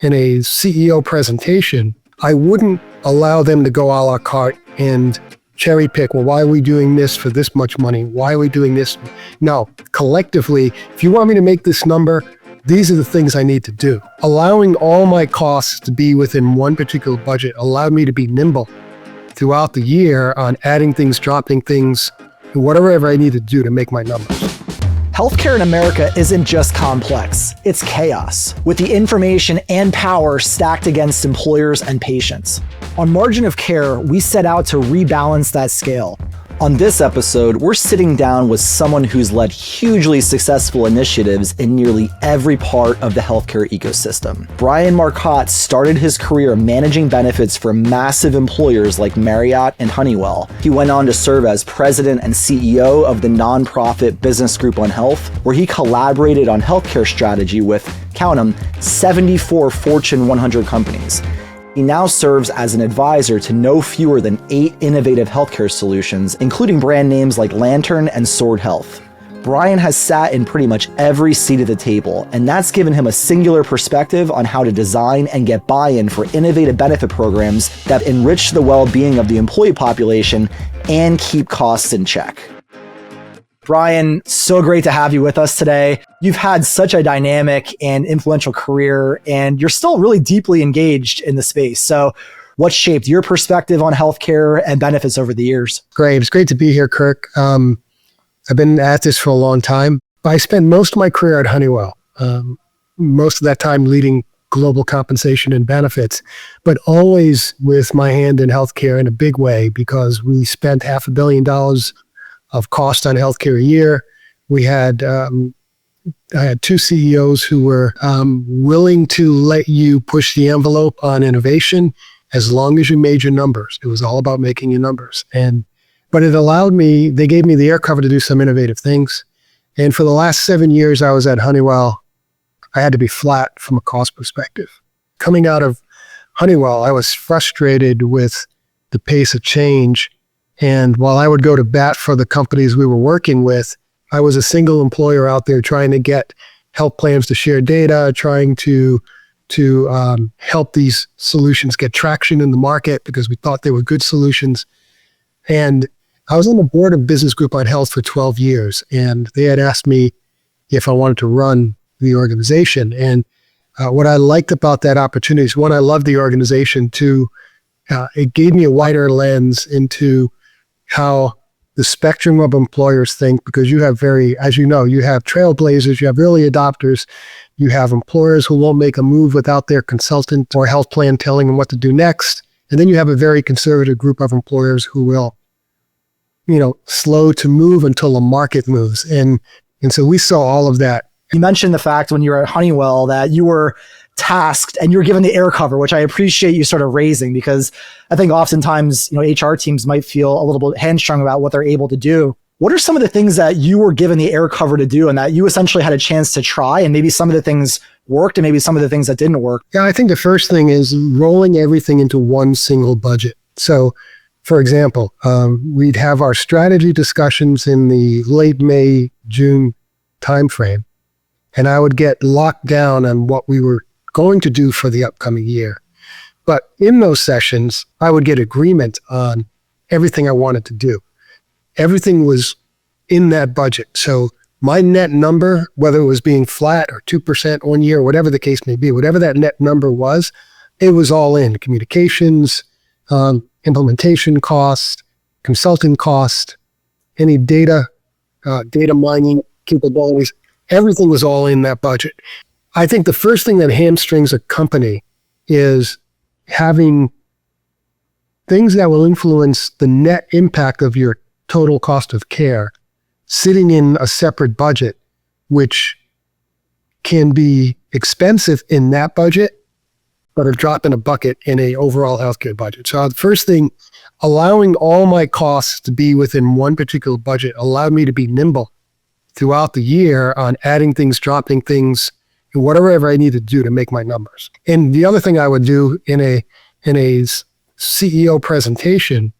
in a CEO presentation, I wouldn't allow them to go a la carte and cherry pick, well, why are we doing this for this much money? Why are we doing this? No, collectively, if you want me to make this number, these are the things I need to do. Allowing all my costs to be within one particular budget allowed me to be nimble throughout the year on adding things, dropping things, whatever I need to do to make my numbers. Healthcare in America isn't just complex, it's chaos, with the information and power stacked against employers and patients. On Margin of Care, we set out to rebalance that scale. On this episode, we're sitting down with someone who's led hugely successful initiatives in nearly every part of the healthcare ecosystem. Brian Marcotte started his career managing benefits for massive employers like Marriott and Honeywell. He went on to serve as president and CEO of the nonprofit Business Group on Health, where he collaborated on healthcare strategy with, count them, 74 Fortune 100 companies. He now serves as an advisor to no fewer than 8 innovative healthcare solutions, including brand names like Lantern and Sword Health. Brian has sat in pretty much every seat at the table, and that's given him a singular perspective on how to design and get buy-in for innovative benefit programs that enrich the well-being of the employee population and keep costs in check. Brian, so great to have you with us today. You've had such a dynamic and influential career, and you're still really deeply engaged in the space. So what shaped your perspective on healthcare and benefits over the years? Great. It's great to be here, Kirk. I've been at this for a long time. I spent most of my career at Honeywell, most of that time leading global compensation and benefits, but always with my hand in healthcare in a big way because we spent $500 million of cost on healthcare a year. We had, I had 2 CEOs who were willing to let you push the envelope on innovation as long as you made your numbers. It was all about making your numbers. But it allowed me, they gave me the air cover to do some innovative things. And for the last 7 years I was at Honeywell, I had to be flat from a cost perspective. Coming out of Honeywell, I was frustrated with the pace of change. And while I would go to bat for the companies we were working with, I was a single employer out there trying to get health plans to share data, trying to help these solutions get traction in the market because we thought they were good solutions. And I was on the board of Business Group on Health for 12 years, and they had asked me if I wanted to run the organization. And what I liked about that opportunity is, one, I loved the organization. Two, it gave me a wider lens into how the spectrum of employers think, because you have as you know, you have trailblazers, you have early adopters, you have employers who won't make a move without their consultant or health plan telling them what to do next. And then you have a very conservative group of employers who will, slow to move until the market moves. And so we saw all of that. You mentioned the fact when you were at Honeywell that you were tasked and you were given the air cover, which I appreciate you sort of raising, because I think oftentimes, HR teams might feel a little bit hamstrung about what they're able to do. What are some of the things that you were given the air cover to do and that you essentially had a chance to try, and maybe some of the things worked and maybe some of the things that didn't work? Yeah, I think the first thing is rolling everything into one single budget. So, for example, we'd have our strategy discussions in the late May, June timeframe, and I would get locked down on what we were going to do for the upcoming year. But in those sessions, I would get agreement on everything I wanted to do. Everything was in that budget. So my net number, whether it was being flat or 2% 1 year, whatever the case may be, whatever that net number was, it was all in. Communications, implementation cost, consulting cost, any data mining capabilities, everything was all in that budget. I think the first thing that hamstrings a company is having things that will influence the net impact of your total cost of care sitting in a separate budget, which can be expensive in that budget, but are dropped in a bucket in a overall healthcare budget. So the first thing, allowing all my costs to be within one particular budget allowed me to be nimble throughout the year on adding things, dropping things, whatever I need to do to make my numbers. And the other thing I would do in a CEO presentation,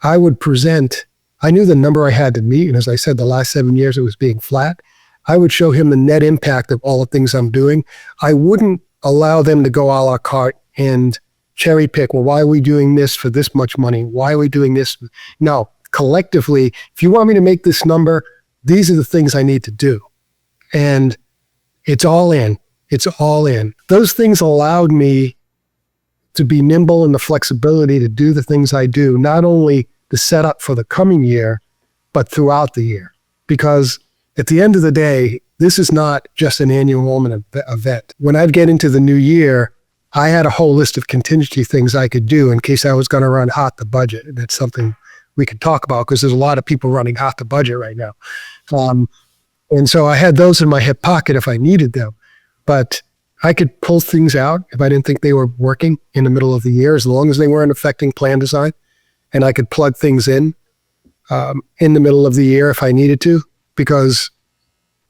I would present, I knew the number I had to meet, and as I said, the last 7 years it was being flat. I would show him the net impact of all the things I'm doing. I wouldn't allow them to go a la carte and cherry pick. Well, why are we doing this for this much money? Why are we doing this? No, collectively, if you want me to make this number, these are the things I need to do. And it's all in. It's all in. Those things allowed me to be nimble and the flexibility to do the things I do, not only the setup for the coming year, but throughout the year. Because at the end of the day, this is not just an annual enrollment event. When I'd get into the new year, I had a whole list of contingency things I could do in case I was going to run hot the budget. And that's something we could talk about because there's a lot of people running hot the budget right now. And so I had those in my hip pocket if I needed them. But I could pull things out if I didn't think they were working in the middle of the year, as long as they weren't affecting plan design. And I could plug things in the middle of the year if I needed to, because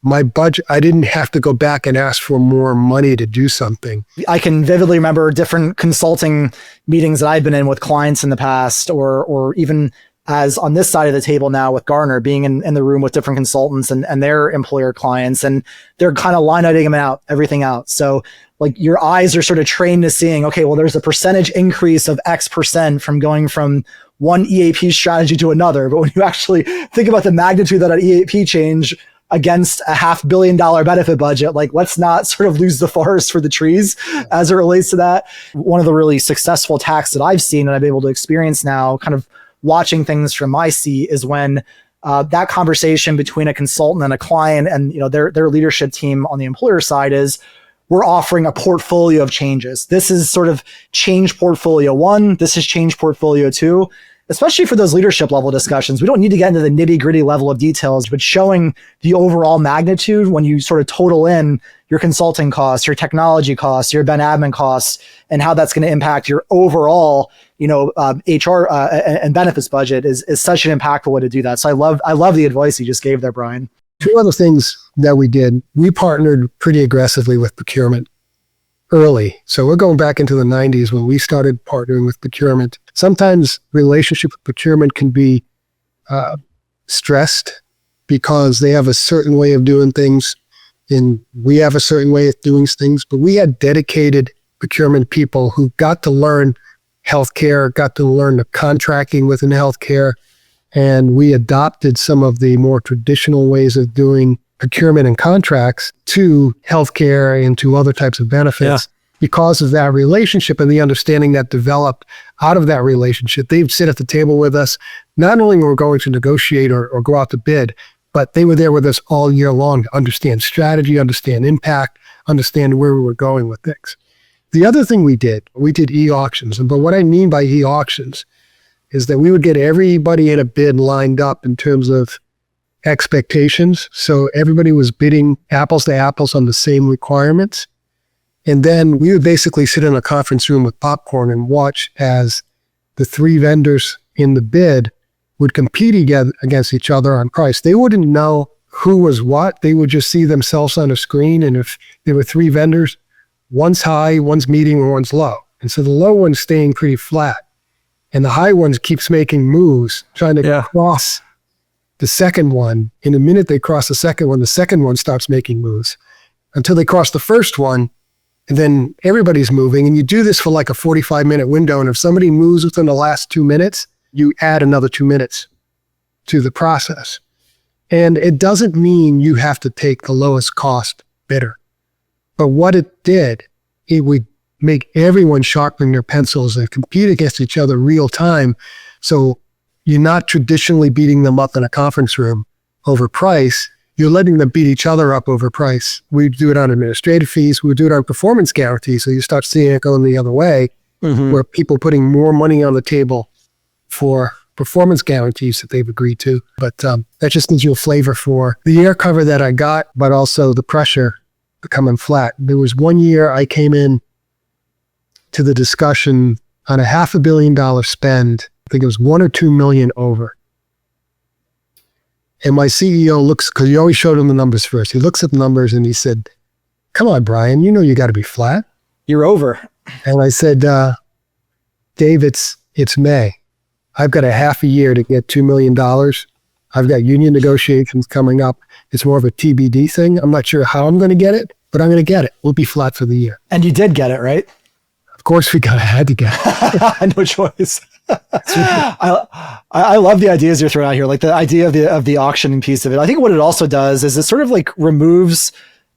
my budget, I didn't have to go back and ask for more money to do something. I can vividly remember different consulting meetings that I've been in with clients in the past, or even as on this side of the table now with Gartner, being in the room with different consultants and their employer clients, and they're kind of line iteming everything out. So like your eyes are sort of trained to seeing, okay, well, there's a percentage increase of X% from going from one EAP strategy to another. But when you actually think about the magnitude of that EAP change against a $500 million benefit budget, like let's not sort of lose the forest for the trees as it relates to that. One of the really successful attacks that I've seen and I've been able to experience now, kind of watching things from my seat, is when that conversation between a consultant and a client and their leadership team on the employer side is, we're offering a portfolio of changes. This is sort of change portfolio 1. This is change portfolio 2. Especially for those leadership level discussions, we don't need to get into the nitty gritty level of details, but showing the overall magnitude when you sort of total in your consulting costs, your technology costs, your ben admin costs, and how that's going to impact your overall, HR and benefits budget is such an impactful way to do that. So I love the advice you just gave there, Brian. 2 other things that we did. We partnered pretty aggressively with procurement early. So we're going back into the 90s when we started partnering with procurement. Sometimes relationship with procurement can be stressed because they have a certain way of doing things and we have a certain way of doing things. But we had dedicated procurement people who got to learn healthcare, got to learn the contracting within healthcare. And we adopted some of the more traditional ways of doing procurement and contracts to healthcare and to other types of benefits. Because of that relationship and the understanding that developed out of that relationship. They'd sit at the table with us. Not only were we going to negotiate or go out to bid, but they were there with us all year long to understand strategy, understand impact, understand where we were going with things. The other thing we did e-auctions. But what I mean by e-auctions is that we would get everybody in a bid lined up in terms of expectations. So everybody was bidding apples to apples on the same requirements. And then we would basically sit in a conference room with popcorn and watch as the 3 vendors in the bid would compete against each other on price. They wouldn't know who was what. They would just see themselves on a screen. And if there were 3 vendors, one's high, one's medium, or one's low. And so the low one's staying pretty flat. And the high one keeps making moves, trying to cross the second one. In the minute they cross the second one starts making moves until they cross the first one. And then everybody's moving, and you do this for like a 45-minute window. And if somebody moves within the last 2 minutes, you add another 2 minutes to the process. And it doesn't mean you have to take the lowest cost bidder. But what it did, it would make everyone sharpen their pencils and compete against each other real time. So you're not traditionally beating them up in a conference room over price. You're letting them beat each other up over price. We do it on administrative fees. We do it on performance guarantees. So you start seeing it going the other way, where people putting more money on the table for performance guarantees that they've agreed to. But that just gives you a flavor for the air cover that I got, but also the pressure becoming flat. There was one year I came in to the discussion on a $500 million spend. I think it was 1 or 2 million over. And my CEO looks, because you always showed him the numbers first. He looks at the numbers and he said, "Come on, Brian, you got to be flat." You're over. And I said, "Dave, it's May. I've got a half a year to get $2 million. I've got union negotiations coming up. It's more of a TBD thing. I'm not sure how I'm going to get it, but I'm going to get it. We'll be flat for the year. And you did get it, right? Of course, had to get it. No choice. I love the ideas you're throwing out here, like the idea of the auctioning piece of it. I think what it also does is it sort of like removes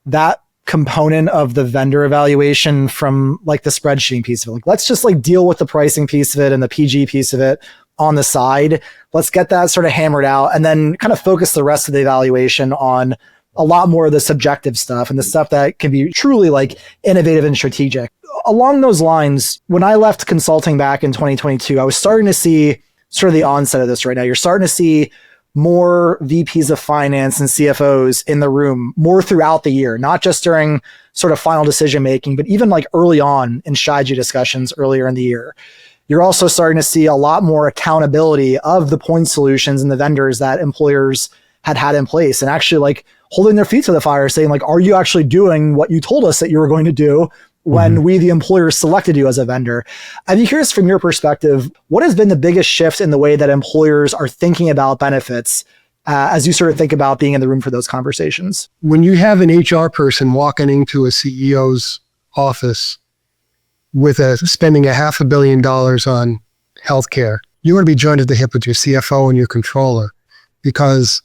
that component of the vendor evaluation from like the spreadsheet piece of it. Like, let's just like deal with the pricing piece of it and the PG piece of it on the side. Let's get that sort of hammered out and then kind of focus the rest of the evaluation on a lot more of the subjective stuff and the stuff that can be truly like innovative and strategic. Along those lines, when I left consulting back in 2022, I was starting to see sort of the onset of this right now. You're starting to see more VPs of finance and CFOs in the room more throughout the year, not just during sort of final decision making, but even like early on in strategy discussions earlier in the year. You're also starting to see a lot more accountability of the point solutions and the vendors that employers had in place, and actually like holding their feet to the fire, saying like, are you actually doing what you told us that you were going to do when we, the employers, selected you as a vendor? I'd be curious from your perspective, what has been the biggest shift in the way that employers are thinking about benefits as you sort of think about being in the room for those conversations? When you have an HR person walking into a CEO's office with spending $500 million on healthcare, you want to be joined at the hip with your CFO and your controller, because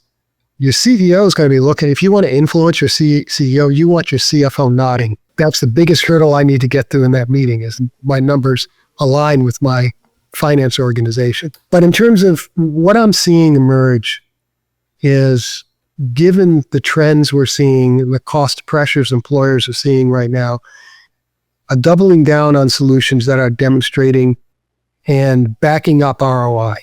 your CEO is going to be looking. If you want to influence your CEO, you want your CFO nodding. That's the biggest hurdle I need to get through in that meeting, is my numbers align with my finance organization. But in terms of what I'm seeing emerge is, given the trends we're seeing, the cost pressures employers are seeing right now, a doubling down on solutions that are demonstrating and backing up ROI,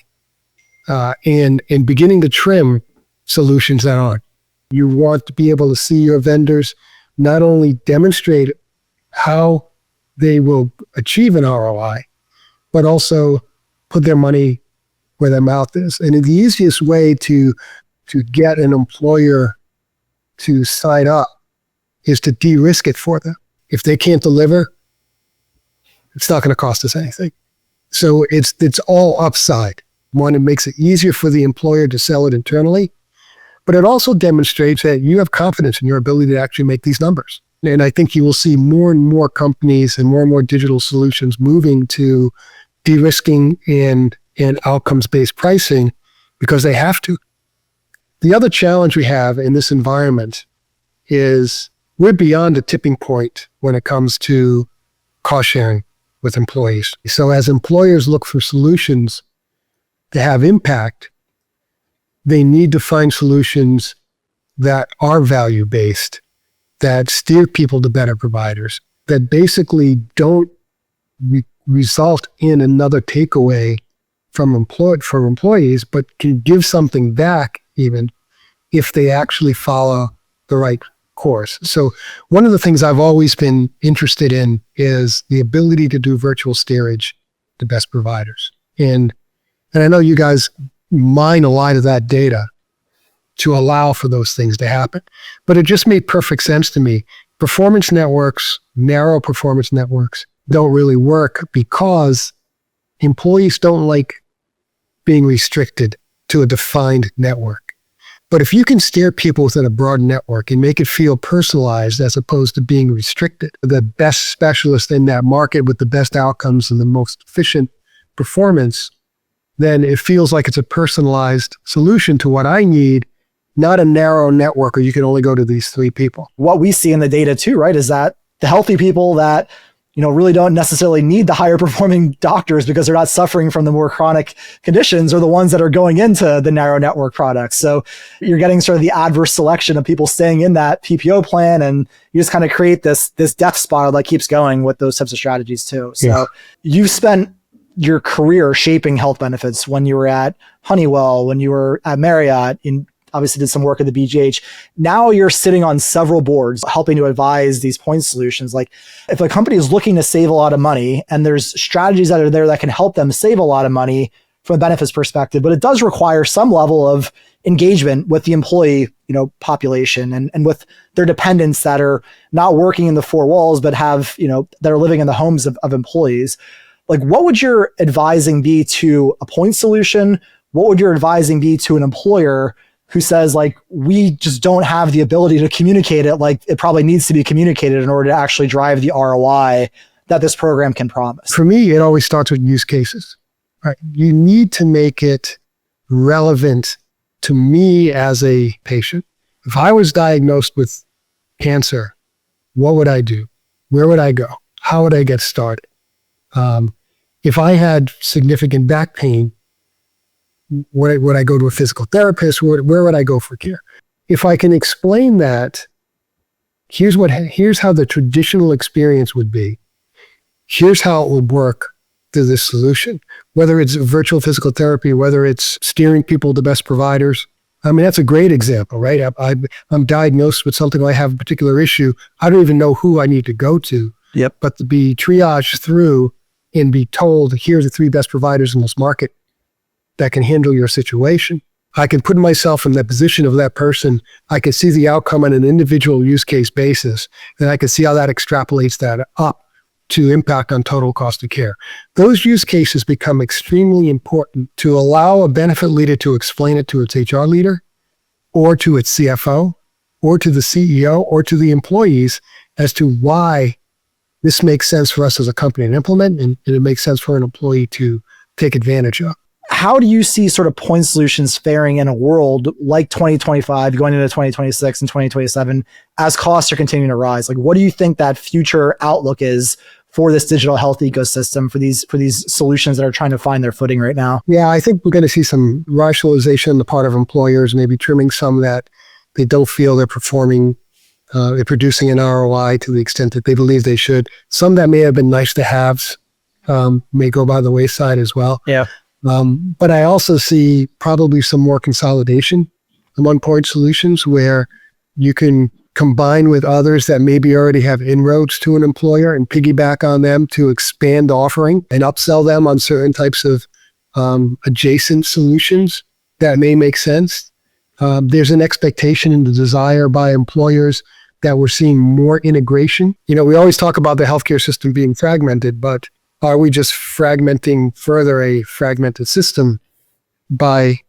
and beginning to trim solutions that aren't. You want to be able to see your vendors not only demonstrate how they will achieve an ROI, but also put their money where their mouth is. And the easiest way to get an employer to sign up is to de-risk it for them. If they can't deliver, it's not going to cost us anything. So it's all upside. One, it makes it easier for the employer to sell it internally, but it also demonstrates that you have confidence in your ability to actually make these numbers. And I think you will see more and more companies and more digital solutions moving to de-risking and outcomes-based pricing, because they have to. The other challenge we have in this environment is we're beyond a tipping point when it comes to cost sharing with employees. So as employers look for solutions to have impact, they need to find solutions that are value-based, that steer people to better providers, that basically don't result in another takeaway from employees, but can give something back even if they actually follow the right course. So one of the things I've always been interested in is the ability to do virtual steerage to best providers. And I know you guys mine a lot of that data to allow for those things to happen. But it just made perfect sense to me. Performance networks, narrow performance networks, don't really work because employees don't like being restricted to a defined network. But if you can steer people within a broad network and make it feel personalized as opposed to being restricted, the best specialist in that market with the best outcomes and the most efficient performance, then it feels like it's a personalized solution to what I need, not a narrow network where you can only go to these 3 people. What we see in the data too, right, is that the healthy people that, really don't necessarily need the higher performing doctors because they're not suffering from the more chronic conditions, are the ones that are going into the narrow network products. So you're getting sort of the adverse selection of people staying in that PPO plan, and you just kind of create this death spiral that keeps going with those types of strategies too. So you've spent your career shaping health benefits when you were at Honeywell, when you were at Marriott, obviously did some work at the BGH. Now you're sitting on several boards helping to advise these point solutions. Like, if a company is looking to save a lot of money and there's strategies that are there that can help them save a lot of money from a benefits perspective, but it does require some level of engagement with the employee, population and with their dependents that are not working in the 4 walls, but have, that are living in the homes of employees. Like, what would your advising be to a point solution? What would your advising be to an employer who says like, we just don't have the ability to communicate it like it probably needs to be communicated in order to actually drive the ROI that this program can promise? For me, it always starts with use cases, right? You need to make it relevant to me as a patient. If I was diagnosed with cancer, what would I do? Where would I go? How would I get started? If I had significant back pain, would I go to a physical therapist? Where would I go for care? If I can explain that, here's how the traditional experience would be. Here's how it would work through this solution. Whether it's virtual physical therapy, whether it's steering people to best providers. I mean, that's a great example, right? I'm diagnosed with something, I have a particular issue. I don't even know who I need to go to. Yep. But to be triaged through and be told, here's the 3 best providers in this market that can handle your situation. I can put myself in the position of that person. I can see the outcome on an individual use case basis, and I can see how that extrapolates that up to impact on total cost of care. Those use cases become extremely important to allow a benefit leader to explain it to its HR leader or to its CFO or to the CEO or to the employees as to why this makes sense for us as a company to implement, and it makes sense for an employee to take advantage of. How do you see sort of point solutions faring in a world like 2025, going into 2026 and 2027, as costs are continuing to rise? Like, what do you think that future outlook is for this digital health ecosystem, for these solutions that are trying to find their footing right now? Yeah, I think we're going to see some rationalization on the part of employers, maybe trimming some that they don't feel they're performing, they're producing an ROI to the extent that they believe they should. Some that may have been nice to haves may go by the wayside as well. Yeah. But I also see probably some more consolidation among point solutions where you can combine with others that maybe already have inroads to an employer and piggyback on them to expand offering and upsell them on certain types of adjacent solutions that may make sense. There's an expectation and the desire by employers that we're seeing more integration. You know, we always talk about the healthcare system being fragmented, but are we just fragmenting further a fragmented system by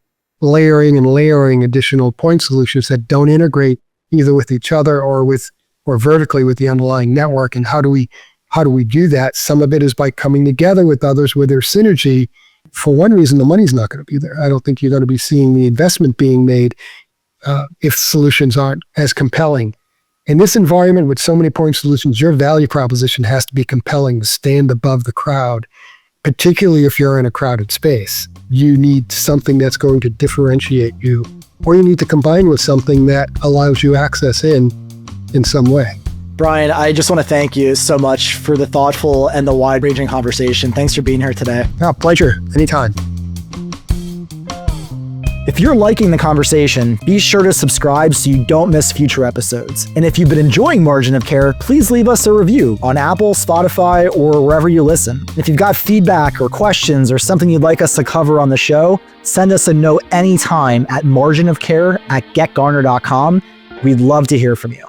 layering additional point solutions that don't integrate either with each other or vertically with the underlying network? And how do we do that? Some of it is by coming together with others where there's synergy. For one reason, the money's not going to be there. I don't think you're going to be seeing the investment being made if solutions aren't as compelling. In this environment with so many point solutions, your value proposition has to be compelling to stand above the crowd, particularly if you're in a crowded space. You need something that's going to differentiate you, or you need to combine with something that allows you access in some way. Brian, I just want to thank you so much for the thoughtful and the wide-ranging conversation. Thanks for being here today. Oh, pleasure. Anytime. If you're liking the conversation, be sure to subscribe so you don't miss future episodes. And if you've been enjoying Margin of Care, please leave us a review on Apple, Spotify, or wherever you listen. If you've got feedback or questions or something you'd like us to cover on the show, send us a note anytime at marginofcare@getgarner.com. We'd love to hear from you.